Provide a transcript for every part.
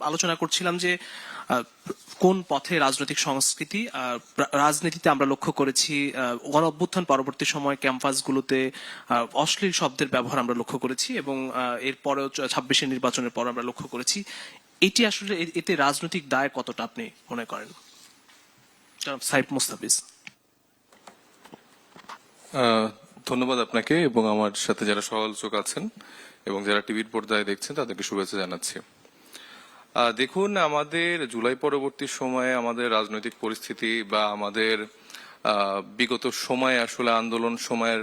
আলোচনা করছিলাম যে কোন পথে রাজনৈতিক সংস্কৃতি রাজনীতিতে আমরা লক্ষ্য করেছি গণ অভ্যুত্থান পরবর্তী সময় ক্যাম্পাসগুলোতে অশ্লীল শব্দের ব্যবহার আমরা লক্ষ্য করেছি এবং এরপরেও 26 নির্বাচনের পর আমরা লক্ষ্য করেছি। এটি আসলে এতে রাজনৈতিক দায় কতটা আপনি মনে করেন? সাইফ মুস্তাফিজ। ধন্যবাদ আপনাকে এবং আমার সাথে যারা সহ-আলোচক আছেন এবং যারা টিভির পর্দায় দেখছেন তাদেরকে শুভেচ্ছা জানাচ্ছি। দেখুন, আমাদের জুলাই পরবর্তী সময়ে আমাদের রাজনৈতিক পরিস্থিতি বা আমাদের বিগত সময়ে আসলে আন্দোলন সময়ের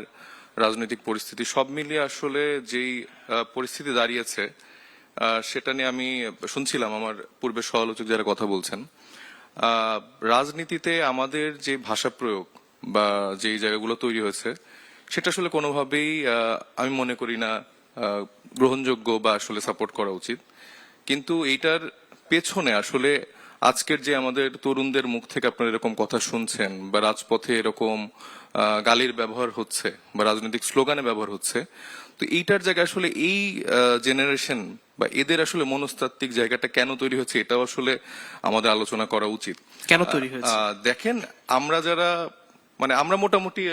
রাজনৈতিক পরিস্থিতি সব মিলিয়ে আসলে যেই পরিস্থিতি দাঁড়িয়েছে সেটা নিয়ে আমি শুনছিলাম আমার পূর্বে সহ-আলোচক যারা কথা বলছেন। রাজনীতিতে আমাদের যে ভাষা প্রয়োগ বা যেই জায়গাগুলো তৈরি হয়েছে সেটা আসলে কোনোভাবেই আমি মনে করি না গ্রহণযোগ্য বা আসলে সাপোর্ট করা উচিত। কিন্তু এইটার পেছনে আসলে আজকের যে আমাদের তরুণদের মুখ থেকে আপনারা এরকম কথা শুনছেন বা রাজপথে এরকম গালির ব্যবহার হচ্ছে বা রাজনৈতিক স্লোগানে ব্যবহার হচ্ছে, তো এইটার জায়গায় আসলে এই জেনারেশন বা এদের আসলে মনস্তাত্ত্বিক জায়গাটা কেন তৈরি হচ্ছে এটাও আসলে আমাদের আলোচনা করা উচিত। কেন তৈরি হয়েছে? দেখেন, আমরা যারা আমরা মোটামুটি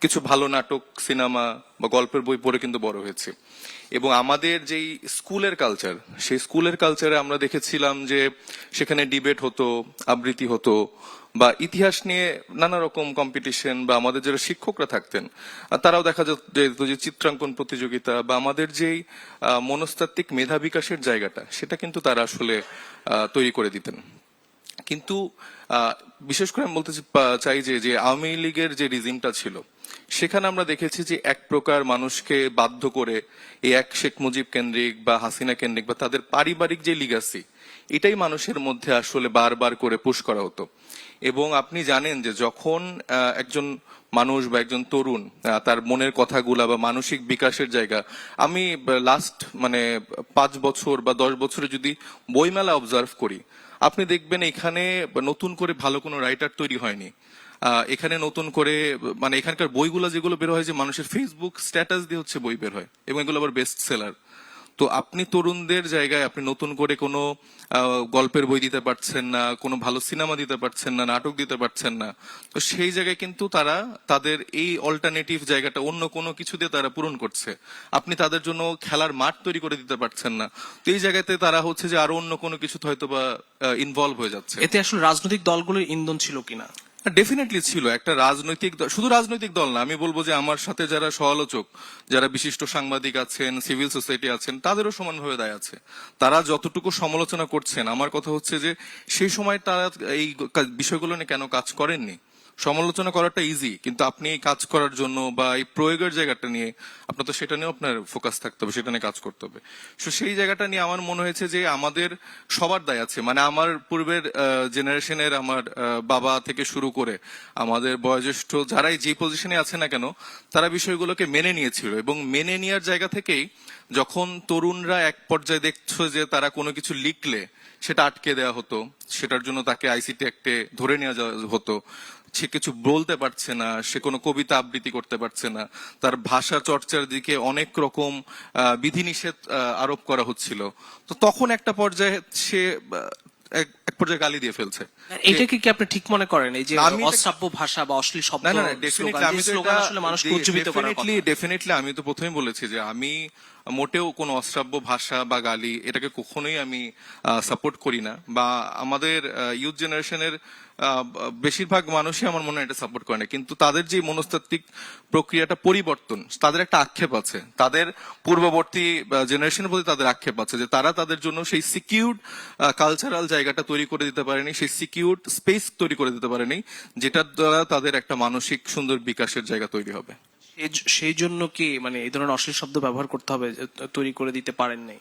কিছু ভালো নাটক, সিনেমা বা গল্পের বই পড়ে কিন্তু বড় হয়েছে এবং আমাদের যেই স্কুলের কালচার, সেই স্কুলের কালচারে আমরা দেখেছিলাম যে সেখানে ডিবেট হতো, আবৃত্তি হতো বা ইতিহাস নিয়ে নানা রকম কম্পিটিশন বা আমাদের যারা শিক্ষকরা থাকতেন তারাও দেখা যেত যে চিত্রাঙ্কন প্রতিযোগিতা বা আমাদের যেই মনস্তাত্ত্বিক মেধা বিকাশের জায়গাটা সেটা কিন্তু তারা আসলে তৈরি করে দিতেন। কিন্তু বিশেষ করে আমি বলতে চাই যে আওয়ামী লীগের যে রিজিমটা ছিল সেখানে আমরা দেখেছি যে এক প্রকার মানুষকে বাধ্য করে এই এক শেখ মুজিব কেন্দ্রিক বা হাসিনা কেন্দ্রিক বা তাদের পারিবারিক যে লিগাসি এটাই মানুষের মধ্যে আসলে বারবার করে পুশ করা হতো। এবং আপনি জানেন যে যখন একজন মানুষ বা একজন তরুণ তার মনের কথাগুলা বা মানসিক বিকাশের জায়গা, আমি লাস্ট 5 বছর বা 10 বছরে যদি বইমেলা অবজার্ভ করি, আপনি দেখবেন এখানে নতুন করে ভালো কোনো রাইটার তৈরি হয়নি। এখানে নতুন করে এখানকার বইগুলো যেগুলো বের হয় যে মানুষের ফেসবুক স্ট্যাটাস দিয়ে হচ্ছে বই বের হয় এবং এগুলো আবার বেস্ট সেলার। তো আপনি তরুণদের জায়গায় আপনি নতুন করে কোনো গল্পের বই দিতে পারছেন না, কোনো ভালো সিনেমা দিতে পারছেন না, নাটক দিতে পারছেন না। তো সেই জায়গায় কিন্তু তারা তাদের এই অল্টারনেটিভ জায়গাটা অন্য কোনো কিছু দিয়ে তারা পূরণ করছে। আপনি তাদের জন্য খেলার মাঠ তৈরি করে দিতে পারছেন না। তো এই জায়গাতে তারা হচ্ছে যে আরো অন্য কোনো কিছুতে হয়তো বা ইনভলভ হয়ে যাচ্ছে। এতে আসলে রাজনৈতিক দলগুলোর ইন্ধন ছিল কিনা? ডেফিনেটলি ছিল। একটা রাজনৈতিক দল, শুধু রাজনৈতিক দল না, আমি বলবো যে আমার সাথে যারা সমালোচক, যারা বিশিষ্ট সাংবাদিক আছেন, সিভিল সোসাইটি আছেন, তাদেরও সমানভাবে দায় আছে। তারা যতটুকু সমালোচনা করছেন, আমার কথা হচ্ছে যে সেই সময় তারা এই বিষয়গুলো নিয়ে কেন কাজ করেননি। সমালোচনা করাটা ইজি, কিন্তু আপনি এই কাজ করার জন্য বা এই প্রয়োগের জায়গাটা নিয়ে আপনার তো সেটা নিয়েও আপনার ফোকাস থাকতে হবে, সেটা নিয়ে কাজ করতে হবে। তো সেই জায়গাটা নিয়ে আমার মনে হয়েছে যে আমাদের সবার দায় আছে। আমার পূর্বের জেনারেশনের আমার বাবা থেকে শুরু করে আমাদের বয়োজ্যেষ্ঠ যারাই যে পজিশনে আছে না কেন, তারা বিষয়গুলোকে মেনে নিয়েছিল এবং মেনে নেওয়ার জায়গা থেকেই যখন তরুণরা এক পর্যায়ে দেখছো যে তারা কোনো কিছু লিখলে সেটা আটকে দেওয়া হতো, সেটার জন্য তাকে আইসিটি অ্যাক্টে ধরে নেওয়া হতো, সে কিছু বলতে পারছে না, সে কোনো কবিতা আবৃত্তি করতে পারছে না, তার ভাষা চর্চার দিকে অনেক রকম বিধিনিষেধ আরোপ করা হচ্ছিল। তো তখন একটা পর্যায়ে সে এক পর্যায়ে গালি দিয়ে ফেলছে। এটাকে কি আপনি ঠিক মনে করেন, এই যে অশ্রাব্য ভাষা বা অশ্লীল শব্দ? না, ডেফিনেটলি আমি তো ডেফিনেটলি আমি তো প্রথমেই বলেছি যে আমি মোটেও কোনো অশ্রাব্য ভাষা বা গালি এটাকে কখনোই আমি সাপোর্ট করি না, বা আমাদের ইউথ জেনারেশনের বেশিরভাগ মানুষই আমার মনে হয় এটা সাপোর্ট করে না। কিন্তু তাদের যে মনস্তাত্ত্বিক প্রক্রিয়াটা পরিবর্তন, তাদের একটা আক্ষেপ আছে, তাদের পূর্ববর্তী জেনারেশনের প্রতি তাদের আক্ষেপ আছে যে তারা তাদের জন্য সেই সিকিউরড কালচারাল জায়গাটা তৈরি করে দিতে পারেনি, সেই সিকিউরড স্পেস তৈরি করে দিতে পারেনি যেটার দ্বারা তাদের একটা মানসিক সুন্দর বিকাশের জায়গা তৈরি হবে। সেই জন্য কি এই ধরনের অশ্লীল শব্দ ব্যবহার করতে হবে, তৈরি করে দিতে পারেন নাই?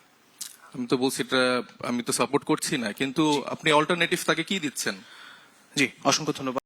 আমি তো বলছি এটা আমি তো সাপোর্ট করছি না, কিন্তু আপনি অল্টারনেটিভ তাকে কি দিচ্ছেন? জি, অসংখ্য ধন্যবাদ।